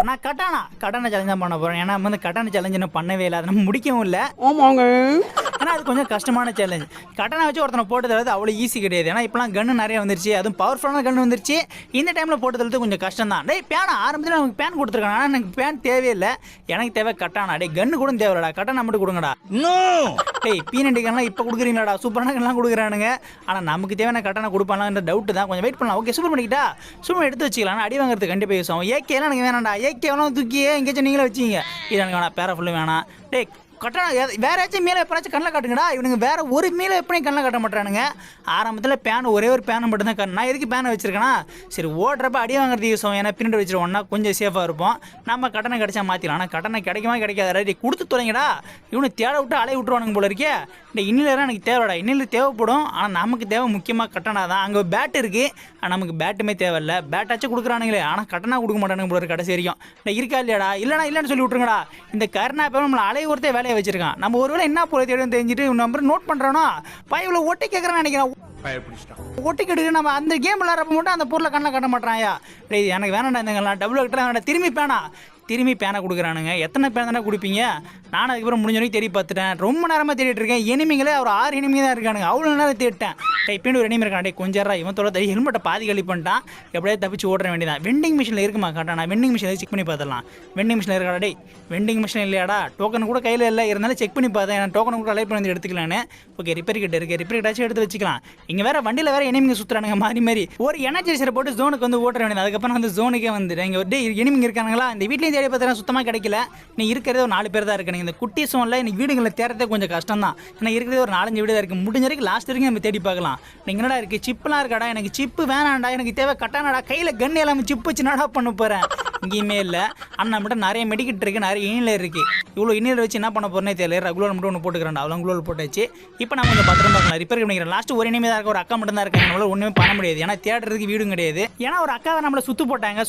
நான் கட்டான சேலஞ்ச் தான் பண்ண போகிறேன். ஏன்னா வந்து கட்டான சேலஞ்ச் இன்னும் பண்ணவே இல்லை, அதை நம்ம முடிக்கவும் இல்லை. ஆமாங்க. ஆனால் அது கொஞ்சம் கஷ்டமான சேலஞ்ச். கட்டணை வச்சு ஒருத்தனை போட்டு தரது அவ்வளோ ஈஸி கிடையாது. ஏன்னா இப்போலாம் கன்று நிறைய வந்துருச்சு, அதுவும் பவர்ஃபுல்லான கன்று வந்துருச்சு. இந்த டைமில் போட்டு தரது கொஞ்சம் கஷ்டம் தான். டேய் பேனா ஆரம்பத்தில் நமக்கு பேன் கொடுத்துருக்காங்க, ஆனால் எனக்கு பேன் தேவையில்லை. எனக்கு தேவை கட்டானா. டே கன்று கூட தேவையில்லடா, கட்டானா மட்டும் கொடுங்கடா. டேய் பீனண்டிக்கெல்லாம் இப்போ கொடுக்குறீங்களாடா, சூப்பரான கண்ணெலாம் கொடுக்குறானுங்க. ஆனால் நமக்கு தேவையான கட்டானா கொடுப்பாங்கன்ற டவுட்டு தான். கொஞ்சம் வெயிட் பண்ணலாம். ஓகே சூப்பர் பண்ணிக்கிட்டா, சூப்பர் எடுத்து வச்சுக்கலாம். அடி வாங்குறது கண்டிப்பாக யூஸ் ஆகும். ஏகேலாம் எனக்கு வேணாம்டா, ஏகேவெல்லாம் தூக்கியே எங்கேயாச்சும் நீங்களே வச்சிங்க. இது எனக்கு வேணாம், பேரா ஃபுல்லும் வேணாம். டே கட்டணா வேற ஏதாச்சும் மீளை எப்பராச்சும் கண்ணில் காட்டுங்கடா. இவனுங்க வேற ஒரு மீளை எப்படி கண்ணில் காட்ட மாட்டானுங்க. ஆரம்பத்தில் பேன் ஒரே ஒரு பேனை மட்டும் தான் நான் எதுக்கு பேனை வச்சிருக்கேன்னா, சரி ஓடுறப்ப அடி வாங்குறது யூஸ் ஆகும். ஏன்னா பின்னாடி வச்சிருவோம்னா கொஞ்சம் சேஃபாக இருப்போம். நம்ம கட்டணை கிடைச்சா மாற்றிடலாம். ஆனால் கட்டணை கிடைக்குமா கிடைக்காது, ரெடி கொடுத்து தொலைங்கடா. இவனு தேட விட்டு அலைய விட்டுருவானுங்க போல இருக்கே. இந்த இன்னிலாம் எனக்கு தேவைடா, இன்னில் தேவைப்படும். ஆனால் நமக்கு தேவை முக்கியமாக கட்டணா தான். அங்கே பேட் இருக்குது, ஆனால் நமக்கு பேட்டுமே தேவையில்லை. பேட்டாச்சும் கொடுக்குறானுங்களே, ஆனால் கட்டணா கொடுக்க மாட்டானுங்க போல இருக்கு கடைசி வரைக்கும். இந்த இருக்கா இல்லையாடா, இல்லைன்னு சொல்லி விட்ருங்கடா. இந்த கருணா பேர் நம்மளை அலைய ஒருத்தே வேலையை வச்சிருக்கான். நம்ம ஒருவேளை என்ன போல தேடும் தெரிஞ்சுட்டு நம்பர் நோட் பண்ணுறானோ பையன் ஒட்டி கேட்குறான்னு நினைக்கிறேன். ஒட்டி கெடுக்க நம்ம அந்த கேம் விளாட்றப்ப மட்டும் அந்த பொருளை கண்ணில் கட்ட மாட்டாயா. எனக்கு வேணாண்டா, இந்த டபுள் கட்டலாம் வேணாம். திரும்பி பேனை கொடுக்குறானுங்க. எத்தனை பேன் தானே கொடுப்பீங்க? நானும் அதுக்கப்புறம் முடிஞ்ச வரைக்கும் தேடி பார்த்துட்டேன். ரொம்ப நேரமாக தேடிட்டு இருக்கேன். எனிமிங்களே ஒரு 6 எனிமி தான் இருக்கானுங்க. அவ்வளோ நேரம் தேடிட்டேன். இப்போ ஒரு எனிமி இருக்கான். கொஞ்சம் இவன் தொலை ஹெல்மெட்டை பாதி கழி பண்ணிட்டான். எப்படியே தப்பிச்சு ஓடுற வேண்டியதான். வெண்டிங் மிஷினில் இருக்குமா காட்டானா? வெண்டிங் மிஷினில் செக் பண்ணி பார்த்துடலாம். வெண்டிங் மிஷினில் இருக்காடா? டே வெண்டிங் மிஷின் இல்லையாடா? டோக்கன் கூட கையில் இல்லை, இருந்தாலும் செக் பண்ணி பார்த்தேன். நான் டோக்கன் கூட அலைட் பண்ணி வந்து எடுத்துக்கலான்னு. ஓகே ரிப்பேர் கிட்ட இருக்குது, ரிப்பேர் கிட்டாச்சும் எடுத்து வச்சுக்கலாம். இங்கே வேறு வண்டியில் வேறு எனிமிங்க சுற்றுறானுங்க மாறி ஒரு எனர்ஜைசரை போட்டு ஜோனுக்கு வந்து ஓட்டுற வேண்டியது. அதுக்கப்புறம் வந்து ஜோனுக்கே வந்துட்டு இங்கே டே எனிமிங்க இருக்கானுங்களா? இந்த வீட்லேயும் தேடி பார்த்தா சுத்தமாக கிடைக்கல. நீ இருக்கிறதே ஒரு 4 பேர் தான் இருக்கு. இந்த குட்டி சோனில் இன்னைக்கு வீடுகளில் தேடுறதே கொஞ்சம் கஷ்டம் தான். ஏன்னா இருக்கிறதே ஒரு 4-5 வீடு தான் இருக்குது. முடிஞ்ச வரைக்கும் லாஸ்ட் வரைக்கும் நம்ம தேடி பார்க்கலாம். நீங்கள் என்னடா இருக்குது, சிப்லாம் இருக்காடா? எனக்கு சிப்பு வேணாண்டா, எனக்கு தேவை கட்டானடா. கையில் கன்று எல்லாமே சிப்பு வச்சு நடா பண்ண போகிறேன். இங்கேயுமே இல்லை. அண்ணா மட்டும் நிறைய மெடிக்கிட்டு இருக்குது, நிறைய இனியில் இருக்குது. இவ்வளோ இனியில் வச்சு என்ன பண்ண போகிறேன்னே தெரியல. ரெகுலர் மட்டும் ஒன்று போட்டுக்கிறேன். அவ்வளோ குளோல் போட்டாச்சு. இப்போ நம்ம கொஞ்சம் பத்திரமா இருக்கலாம். ரிப்பேர் பண்ணிக்கிறேன். லாஸ்ட் ஒரு இனிமே தான் இருக்க, ஒரு அக்கா மட்டும் தான் இருக்காங்க. நம்மளால ஒன்றுமே பண்ண முடியாது. ஏன்னா தேடுறதுக்கு வீடும் கிடையாது. ஏன்னா ஒரு அக்காவை நம்மளை சுற்று போட்டாங்க.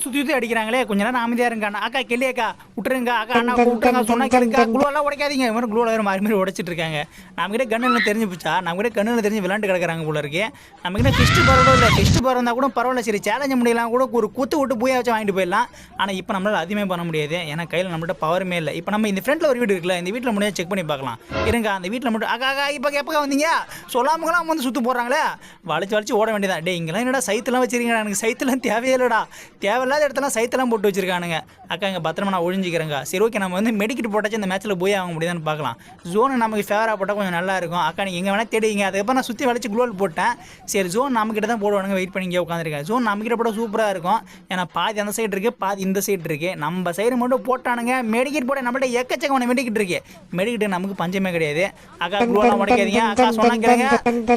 சுற்றி அடிக்கிறாங்களே. கொஞ்ச நேரம் அமைதியாக இருக்காங்க. அக்கா கெல்லியாக்கா விட்டுருங்க, அக்கா அண்ணா கூப்பிட்டாங்க சொன்னா கேளுங்க. குளோலாம் உடைக்காதீங்க. இவரு குளோல வேறு மாறி உடைச்சிட்டு இருக்காங்க. நம்மகிட்ட கண்ணில் தெரிஞ்சு போச்சா? நம்மகிட்ட கண்ணில் தெரிஞ்சு விளாண்டு கிடக்குறாங்க போல இருக்கு. நம்மகிட்ட ஃபிஸ்ட்டு பரவாயில்ல இல்லை, ஃபிஸ்ட்டு பரவ இருந்தால் கூட பரவாயில்ல. சரி சேலஞ்சு முடியலாம் கூட, ஒரு குத்து விட்டு பூயா வச்சு வாங்கிட்டு போயிடலாம். ஆனால் இப்போ நம்மளால் அதிகமே பண்ண முடியாது. ஏன்னா கையில் நம்மகிட்ட பவருமே இல்லை. இப்போ நம்ம இந்த ஃப்ரெண்டில் ஒரு வீடு இருக்குல்ல, இந்த வீட்டில் முடியாது செக் பண்ணி பார்க்கலாம். இருங்க அந்த வீட்டில் மட்டும் அக்கா இப்போ எப்போ வந்தீங்க சொல்லாமலாம் வந்து சுற்று போடுறாங்களே. வளைச்சு ஓட வேண்டியதான். டே இங்கெல்லாம் என்னடா சைத்தெல்லாம் வச்சிருக்கீங்க? எனக்கு சைத்தெல்லாம் தேவையில்லடா. தேவையில்லாத இடத்துல சைத்தெல்லாம் போட்டு வச்சிருக்கானுங்க. அக்கா இங்கே பத்திரமா நான் ஒழிஞ்சிக்கிறேங்க. சரி ஓகே, நம்ம வந்து மெடிக்கிட்டு போட்டாச்சு இந்த மேட்ச்சில் போய் ஆக முடியுதான்னு பார்க்கலாம். ஜோன் நமக்கு ஃபேவராக போட்டால் கொஞ்சம் நல்லா இருக்கும். அக்கா நீங்கள் எங்கே வேணால் தேடிங்க. அதுக்கப்புறம் நான் சுற்றி வளைச்சு குளோல் போட்டேன். சரி ஜோன் நம்மக்கிட்ட தான் போடுவானுங்க. வெயிட் பண்ணி இங்கே உட்காந்துருக்கேன். ஜோன் நம்மக்கிட்ட போட சூப்பராக இருக்கும். ஏன்னா பாதி அந்த சைடு இருக்குது, பாதி இந்த சைடு இருக்குது. நம்ம சைடு மட்டும் போட்டானுங்க. மெடிக்கிட் போட நம்மள்ட்ட எக்கச்சக்கமான மெடிக்கிட் இருக்குது. மெடிக்கிட்டு நமக்கு பஞ்சமே கிடையாது. அக்கா குளோலாம் உடைக்காதீங்க. அக்கா சொன்னாங்கிறங்க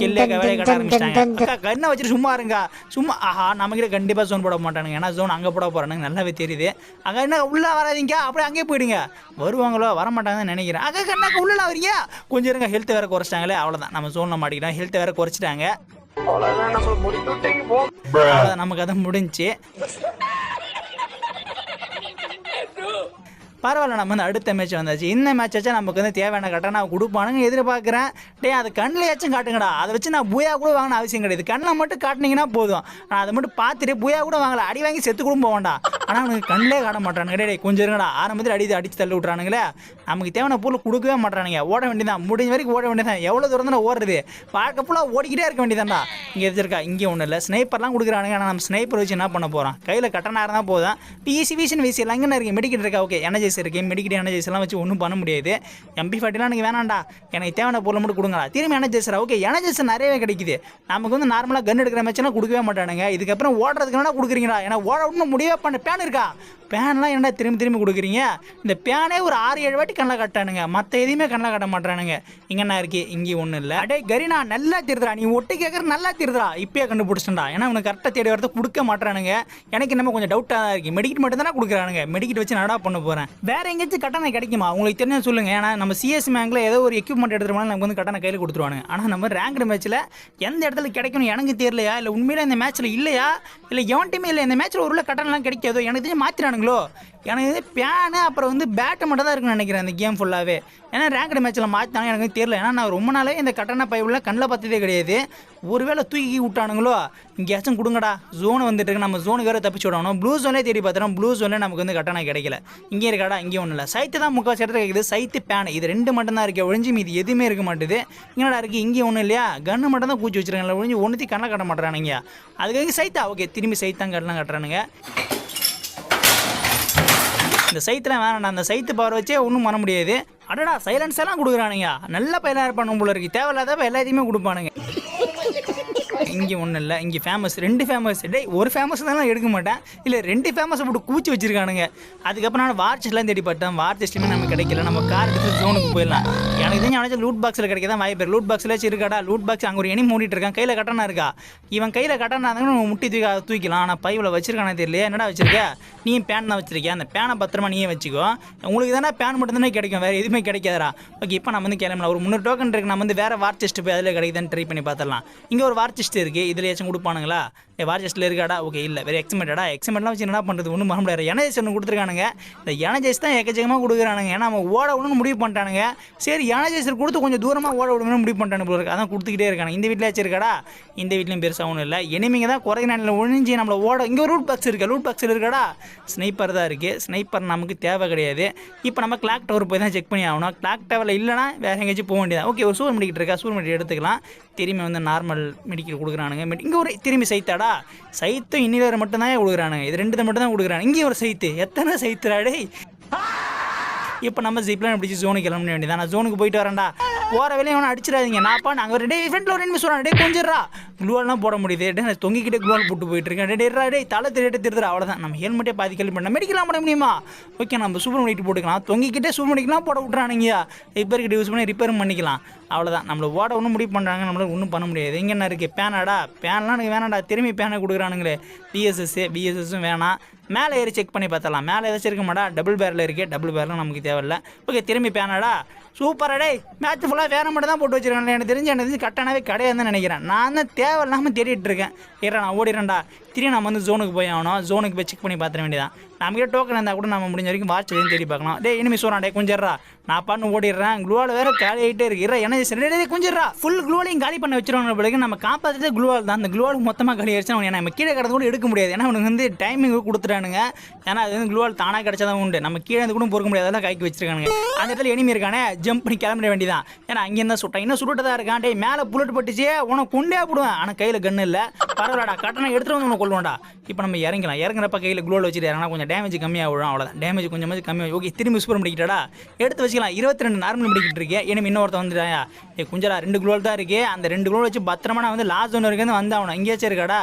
கில்லேக்கா வேலையை கட்ட ஆரம்பிச்சிட்டாங்க. அக்கா கண்ணை வச்சுட்டு சும்மா இருங்க. சும்மா ஆஹா நம்மக்கிட்ட கண்டிப்பாக ஜோன் போட மாட்டானுங்க. ஏன்னா ஜோன் அங்கே போட போகிறானுங்க, நல்லாவே தெரியுது. அக்கா என்ன உள்ளே வராதிங்க, அப்படியே அங்கேயே போயிடுங்க. வருவாங்களோ வரமாட்டாங்கன்னு நினைக்கிறேன். அக்கா கண்ணாக்க உள்ள வரீங்க கொஞ்சம் இருங்க. ஹெல்த் வேற குறைச்சிட்டாங்களே, அவ்வளோதான் நம்ம ஜோனில் மாட்டிக்கிட்டோம். ஹெல்த் வேற குறைச்சிட்டாங்க, அவ்வளோதான் நமக்கு அதை முடிஞ்சு. பரவாயில்ல, நம்ம வந்து அடுத்த மேட்ச் வந்தாச்சு. இந்த மேட்ச் வச்சா நமக்கு வந்து தேவையான கட்டணம் நான் கொடுப்பானுங்க எதிர்பார்க்குறேன். டே அது கண்ணிலையாச்சும் காட்டுங்கடா. அதை வச்சு நான் பூயா கூட வாங்கின அவசியம் கிடையாது. கண்ணில் மட்டும் காட்டினீங்கன்னா போதும். நான் அதை மட்டும் பார்த்துட்டு பூயா கூட வாங்கல, அடி வாங்கி செத்து கூட போக வேண்டாம். ஆனால் அவனுக்கு கண்ணிலே காட்ட மாட்டானுங்க. டே கொஞ்சம் இருங்கடா. ஆரம்பத்தில் அடித்து தள்ளி விட்றானுங்களே. நமக்கு தேவையான பொருள் கொடுக்கவே மாட்டானுங்க. ஓட வேண்டியதான், முடிஞ்ச வரைக்கும் ஓட வேண்டியதான். எவ்வளோ தூரம் தான் ஓடுறது? வாழ்க்கை ஃபுல்லாக ஓடிக்கிட்டே இருக்க வேண்டியதான்டா. இங்கே எதிர்க்கா இங்கே ஒன்றும் இல்லை. ஸ்னைப்பர்லாம் கொடுக்குறானுங்க. ஆனால் நம்ம ஸ்னைப்பர் வச்சு என்ன பண்ண போகிறோம்? கையில் கட்டணம் இருந்தால் போதும். பிசி வீசின்னு வீசி எல்லாம் இங்கே இருக்குது. மெடிக்கிட்டு இருக்கா? ஓகே எனர்ஜைஸ் இருக்கு. மெடிக்கிட்டு எனர்ஜைஸ் எல்லாம் வச்சு ஒன்றும் பண்ண முடியாது. MP40 எனக்கு வேணாண்டா. எனக்கு தேவையான பொருள் மட்டும் கொடுங்களா. திரும்பி எனர்ஜைசரா? ஓகே எனர்ஜைஸ் நிறையவே கிடைக்குது. நமக்கு வந்து நார்மலாக கன் எடுக்கிற மேட்ச்லாம் கொடுக்கவே மாட்டானுங்க. இதுக்கப்புறம் ஓடுறதுக்கு என்ன கொடுக்குறீங்களா? ஏன்னா ஓட ஒன்றும் முடியவே பண்ண பேன் இருக்கா? பேன்லாம் என்னடா திரும்பி கொடுக்குறீங்க? இந்த பேனே ஒரு 6-7 வாட்டி கண்ணில் கட்டானுங்க. மற்ற எதையுமே கண்ணில் கட்ட மாட்டானுங்க. இங்கே என்ன இருக்கு? இங்கே ஒன்றும் இல்லை. அடே கரீனா நல்லா திருதுறா. நீ ஒட்டி கேட்குற நல்லா திருதுறா. இப்பயே கண்டுபிடிச்சிட்டா. ஏன்னா உனக்கு கரெக்டாக தேடி வரது கொடுக்க மாட்டானுங்க. எனக்கு நம்ம கொஞ்சம் டவுட்டாக தான் இருக்குது. மெடிக்கிட் மட்டும் தானே கொடுக்குறானுங்க. மெடிக்கிட் வச்சு நடா பண்ண போகிறேன். வேறு எங்கேயாச்சும் கட்டணம் கிடைக்குமா உங்களுக்கு தெரிஞ்ச சொல்லுங்கள். ஏன்னா நம்ம CS மேங்கில் ஏதோ ஒரு எக்யூப்மெண்ட் எடுத்துகிட்டு நமக்கு வந்து கட்டணம் கையில் கொடுத்துருவானுங்க. ஆனால் நம்ம ரேங்க்டு மேட்ச்சில் எந்த இடத்துல கிடைக்கணும் எனக்கு தெரியலையா? இல்லை உண்மையில இந்த மேட்ச்சில் இல்லையா? இல்லை எவன்ட்டுமே இல்லை இந்த மேட்ச்சில் ஒரு கட்டணம்லாம் கிடைக்காதோ எனக்கு தெரிஞ்சு மாற்றினானுங்க. இருக்குல்லோ. எனக்கு இது பேனு அப்புறம் வந்து பேட்டு மட்டும் தான் இருக்குன்னு நினைக்கிறேன் இந்த கேம் ஃபுல்லாகவே. ஏன்னா ரேங்கட் மேட்ச்சில் மாற்றினாங்க எனக்கு தெரியல. ஏன்னா நான் ரொம்ப நாளே இந்த கட்டண பைப்பில் கண்ணில் பார்த்ததே கிடையாது. ஒருவேளை தூக்கி விட்டானுங்களோ. இங்கேயாச்சும் கொடுங்கடா. ஜோன் வந்துட்டு இருக்கு, நம்ம ஜோனுக்கு வேறு தப்பிச்சு விடணும். ப்ளூ ஜோனே தேடி பார்த்துறோம், ப்ளூ ஜோனில் நமக்கு வந்து கட்டணம் கிடைக்கல. இங்கே இருக்காடா, இங்கே ஒன்றும் இல்லை. சைத்து தான் முக்கால்வாசி இடத்துல இருக்குது. சைத்து பேன் இது 2 மட்டும் தான் இருக்குது ஒழிஞ்சு மீது எதுவுமே இருக்க மாட்டுது. இங்கேடா இருக்குது, இங்கே ஒன்றும் இல்லையா. கன்று மட்டும் தான் கூச்சி வச்சுருக்காங்களா ஒழிஞ்சு ஒன்றுத்தையும் கண்ணை கட்ட மாட்டுறானுங்க. அதுக்கு சைத்தா ஓகே, திரும்பி சைத்தான் கட்டலாம் கட்டுறானுங்க. இந்த சைத்தில் வேணாண்டா, அந்த சைத்து பவர் வச்சே ஒன்றும் பண்ண முடியாது. அடடா சைலன்ஸ் எல்லாம் கொடுக்குறானுங்க. நல்ல பயிலாக இருப்பானு போல இருக்குது. தேவையில்லாதப்ப எல்லாத்தையுமே கொடுப்பானுங்க. இங்கே ஒன்றும் இல்லை, இங்கே ஃபேமஸ் 2 ஃபேமஸ். ஒரு ஃபேமஸ் தான் எடுக்க மாட்டேன், இல்லை 2 ஃபேமஸை போட்டு கூச்சி வச்சிருக்கானுங்க. அதுக்கப்புறம் நான் வார்ச்சஸ்லாம் தேடி பார்த்தேன், வார்ச்சஸ்லையுமே நமக்கு கிடைக்கல. நம்ம கார் எடுத்து ஜோனுக்கு போயிடலாம். எனக்கு தெரிஞ்சு அவனாச்சும் லூட் பாக்ஸில் கிடைக்க தான் வாய்ப்பு. லூட் பாக்ஸில் இருக்காடா, லூட் பாக்ஸ் அங்கே ஒரு எனி மூடிட்டு இருக்கான், கையில் கட்டணா இருக்கா. இவன் கையில் கட்டணா இருந்தாலும் நம்ம முட்டி தூக்கிக்கலாம். ஆனால் பைவில் வச்சிருக்கானே தெரியல. என்னடா வச்சிருக்க நீ? பேன் தான் வச்சிருக்கேன். அந்த பேனை பத்திரமா நீயே வச்சுக்கோ. உங்களுக்கு தானே பேன் மட்டும் தானே கிடைக்கும், வேறு எதுவுமே கிடைக்காதா. ஓகே, இப்போ நம்ம வந்து கிளம்பலாம். ஒரு 300 டோக்கன் இருக்குது. நம்ம வந்து வேறு வார்ச்சஸ்ட் போய் அதில் கிடைக்குதான்னு ட்ரை பண்ணி பார்த்துடலாம். இங்கே ஒரு வார்ச்சஸ்ட் இருக்குது, இதில் ஏதாச்சும் கொடுப்பானுங்களா? வார்ச்சஸ்ட்டில் இருக்காடா? ஓகே, இல்லை வேறு எக்ஸ்மெண்டடா. எக்ஸ்மெண்ட்லாம் வச்சு என்ன பண்ணுறது, ஒன்றும் பண்ண முடியாது. எனர்ஜைஸ் ஒன்று கொடுத்துருக்கானுங்க. இந்த எனர்ஜைஸ் தான் எக்கச்சக்கமாக கொடுக்குறானுங்க. ஏன்னா நம்ம ஓட விடணும்னு முடிவு பண்ணிட்டானுங்க. சரி எனர்ஜைசர் கொடுத்து கொஞ்சம் தூரமாக ஓட விடணும்னு முடிவு பண்ணிட்டானு போல இருக்கு. அதான் கொடுத்துக்கிட்டே இருக்காங்க. இந்த வீட்டில் வச்சிருக்காடா, இந்த வீட்லையும் பெருசாக ஒன்றும் இல்லை. எனிமிங்க தான் குறைய நேரில் ஒழிஞ்சு நம்மளை ஓட. இங்கே ஒரு ரூட் பாக்ஸ் இருக்குது, லூட் பாக்ஸில் இருக்காடா. ஸ்னைப்பர் தான் இருக்குது. ஸ்னைப்பர் நமக்கு தேவை கிடையாது. இப்போ நம்ம கிளாக் டவர் போய் தான் செக் பண்ணி ஆகணும். கிளாக் டவரில் இல்லைனா வேறு எங்கேயாச்சும் போக வேண்டியதான். ஓகே, ஒரு சூப்பர் மெடிக்கல் இருக்கா, சூப்பர் மெடிக்கல் எடுத்துக்கலாம். திரும்பி வந்து நார்மல் மெடிக்கல் கொடுக்குறானுங்க. இங்கே ஒரு திரும்பி சைத்தாடா, சைத்தும் இன்னில மட்டும் தான் கொடுக்குறானுங்க. இது 2 மட்டும் தான் கொடுக்குறாங்க. இங்கே ஒரு சைத்து, எத்தனை சைத்துறாடே. இப்போ நம்ம ஜிப்லாம் பிடிச்சி ஜோனுக்கு கிளம்ப வேண்டியதான். நான் ஜோனுக்கு போயிட்டு வரேன்டா. போகிற வேலையை அவனை அடிச்சிடாதீங்க. நான்ப்பா நாங்கள் ஒரு ஃப்ரெண்டில் ஒரு என்ன சொல்கிறான், டே கொஞ்சிட்றா குளோவெல்லாம் போட முடியுது. நான் தொங்கிக்கிட்டே குளோவல் போட்டு போயிட்டு இருக்கேன். டே தலை திருடுறா. அவ்வளோதான், நம்ம ஹெல்மெட்டே பாதி கேள்வி பண்ண மெடிக்கலாம் போட முடியுமா? ஓகே, நம்ம சூப்பர் மெடிக்கல் போட்டுக்கலாம். தொங்கிக்கிட்டே சூப்பர் மெடிக்கலாம் போட விட்றானுங்க. ரிப்பேருக்கு யூஸ் பண்ணி ரிப்பேரும் பண்ணிக்கலாம். அவ்வளோதான், நம்மளை ஓட ஒன்றும் முடிவு பண்ணுறாங்க, நம்மளால் ஒன்றும் பண்ண முடியாது. இங்கே என்ன இருக்குது, பேனாடா. பேன்லாம் எனக்கு வேணாண்டா, திரும்பி பேனை கொடுக்குறானுங்களே. பிஎஸ்எஸ்ஸும் வேணாம். மேலே ஏறி செக் பண்ணி பார்த்தலாம். மேலே ஏதாச்சும் இருக்க மாட்டா, டபுள் பேரில் இருக்குது. டபுள் பேரில் நமக்கு தேவையில்லை. ஓகே, திரும்பி பேனாடா. சூப்பராடே, மேட்ச் ஃபுல்லாக வேறு மட்டும் தான் போட்டு வச்சுருக்காங்க. எனக்கு தெரிஞ்சு கட்டணாவே கிடையாதுன்னு நினைக்கிறேன். நான் தான் தேவையில்லாமல் தேடிட்டு இருக்கேன். நான் ஓடிடுறேன்டா. திரும்பி நம்ம வந்து ஜோனுக்கு போய் ஆகணும். ஜோனுக்கு போய் செக் பண்ணி பார்த்துட வேண்டியதான். நம்மகிட்ட டோக்கன் இருந்தால் கூட நம்ம முடிஞ்ச வரைக்கும் வாட்ச் எதுவும் தேடி பார்க்கலாம். டே இனிமே சொல்கிறான், டே கொஞ்சிட்றா. நான் பாட்டு ஓடிடுறேன். க்ளூவால் வேறு காலி ஆகிட்டே இருக்கு. என்ன கொஞ்சிட்றா. ஃபுல் க்ளூவாலையும் காலி பண்ண வச்சிருவாங்க. பிறகு நம்ம காப்பாற்றுறது க்ளூவால் தான். அந்த க்ளூவால் மொத்தமாக காலி ஆயிடுச்சு. அவன் நம்ம கீழே கிடந்து கூட எடுக்க முடியாது. ஏன்னா அவனுக்கு வந்து டைமிங் கொடுத்துட்டானுங்க. ஏன்னா அது வந்து க்ளூவால் தானாக கிடச்சதான் உண்டு. நம்ம கீழே இருந்து கூட பொறுக்க முடியாது, அதெல்லாம் கைக்கு வச்சிருக்கானுங்க. அந்த இடத்துல எனிமி இருக்கானே, ஜம்ப் பண்ணி கிளம்பிட வேண்டியதான். ஏன்னா அங்கேருந்து சுட்டான், இன்னும் சுட்டு தான் இருக்கான். டே மேலே புல்லட் பட்டுச்சு, உனக்கு கொண்டே போடுவேன். ஆனால் கையில் கன்று இல்லை. பரவாயில்லடா, கட்டணம் எடுத்துகிட்டு வந்து உனக்கு கொள்ளுவான்டா. இப்போ நம்ம இறங்கலாம். இறங்குறப்ப கையில் க்ளோவில் வச்சுட்டு இறங்கினா கொஞ்சம் டேமேஜ் கம்மியாக விடும். அவ்வளோதான், டேமேஜ் கொஞ்சம் கம்மியாக. ஓகே, திரும்பி சூப்பர் முடிக்கிட்டா எடுத்து வச்சுக்கலாம். 22 நார்மல் முடிக்கிட்டு இருக்கேன். இனிமே இன்னொருத்த வந்துட்டாயா. கொஞ்சம் 2 க்ளோல் தான் இருக்குது. அந்த 2 க்ளோல் வச்சு பத்திரமா நான் வந்து லாஸ்ட் ஒன்று இருக்குது வந்து ஆகணும். இங்கேயாச்சும் இருக்காடா,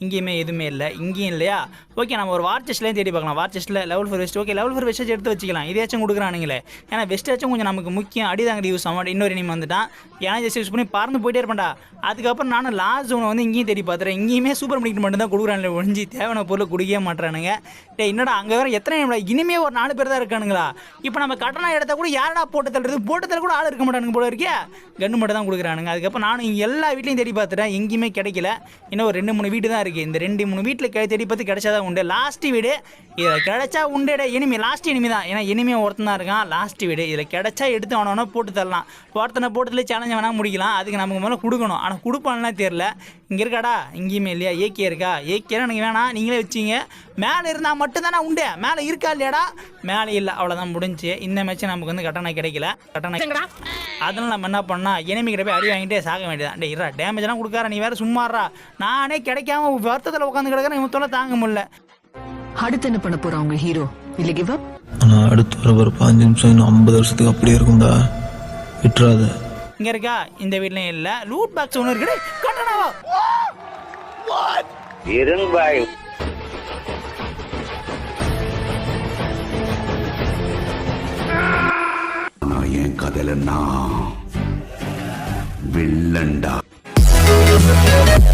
இங்கேயுமே எதுவுமே இல்லை, இங்கேயும் இல்லையா. ஓகே, நம்ம ஒரு வார்ச்சஸ்ட்லேயும் தேடி பார்க்கலாம். வார்ச்சஸ்ட்டில் level 4 vest. Okay, level 4 vest எடுத்து வச்சுக்கலாம். இதையாச்சும் கொடுக்குறானுங்களே. ஏன்னா வெஸ்ட்டாச்சும் கொஞ்சம் நமக்கு முக்கியம். அடிதாங்க யூஸ் ஆகும். இன்னொரு இனிமே வந்துட்டான். ஏன்னா ஜஸ்ட் யூஸ் பண்ணி பறந்து போயிட்டே இருப்பேன்டா. அதுக்கப்புறம் நானும் லாஸ்ட் ஒன்று வந்து இங்கேயும் தேடி பார்த்துறேன். இங்கேயுமே சூப்பர் மெடிக்கல் மட்டும் தான் கொடுக்குறாங்க. ஒழிஞ்சு தேவையான பொருள் கொடுக்கவே மாட்டுறானுங்க. டே என்னடா அங்கே வேறு எத்தனை இனிமே ஒரு 4 பேர் தான் இருக்கானுங்களா. இப்போ நம்ம கட்டணம் எடுத்தால் கூட யாரடா போட்டு தள்ளுறது, போட்டு தள்ள கூட ஆள் இருக்க மாட்டானுங்க போல இருக்கே. கன்று மட்டும் தான் கொடுக்குறானுங்க. அதுக்கப்புறம் நானும் இங்கே எல்லா வீட்லையும் தேடி பார்த்துட்டேன், எங்கேயுமே கிடைக்கல. இன்னும் ஒரு 2-3 வீடு தான் இருக்குது. இந்த 2-3 வீட்டில் தேடி பார்த்து கிடைச்சாதான் உண்டு. லாஸ்ட் வீடு இதில் கிடைச்சா உண்டேடா. இனிமே லாஸ்ட் இனிமே தான். ஏன்னா இனிமே ஒருத்தன் தான் இருக்கான். லாஸ்ட் வீடு இதில் கிடைச்சா எடுத்து அவனவனா போட்டு தரலாம். ஒருத்தனை போட்டதுல சேலஞ்ச் வேணால் முடிக்கலாம். அதுக்கு நமக்கு மேலே கொடுக்கணும். ஆனால் கொடுப்பான்லாம் தெரியல. இங்கே இருக்காடா, இங்கேயுமே இல்லையா. ஏகே இருக்கா, ஏகேலாம் எனக்கு வேணாம், நீங்களே வச்சிங்க. மேலே இருந்தால் மட்டும்தானே உண்டு. மேலே இருக்கா இல்லையாடா, மேலே இல்லை. அவ்வளோதான், முடிஞ்சு. இந்த மேட்ச்சு நமக்கு வந்து கட்டணம் கிடைக்கல. கட்டணம் அதனால் நம்ம என்ன பண்ணால் எனிமிக்கிட்ட போய் அடி வாங்கிட்டே சாக வேண்டியதான். டே இரா, டேமேஜ்லாம் கொடுக்கார, நீ வேறு சும்மாறா. நானே கிடைக்காம வருத்தத்தில் உட்காந்து கிடக்கிறேன். இவன் தொல்லை தாங்க முடியல. அடுத்து என்ன பண்ண போறான் உங்க ஹீரோ? இல்ல கிவ் அப்? ஆனா அடுத்து வர 5 நிமிஷம் இன்னும் 50 வருஷத்துக்கு அப்படியே இருக்கும்டா. விட்டுறாத. இங்க இருக்கா, இந்த வீட்லயும் இல்ல. லூட் பாக்ஸ் ஒன்று இருக்கு. கட்டணவா இருங்பாய். நான் என் கதையில நான் வில்லன்டா.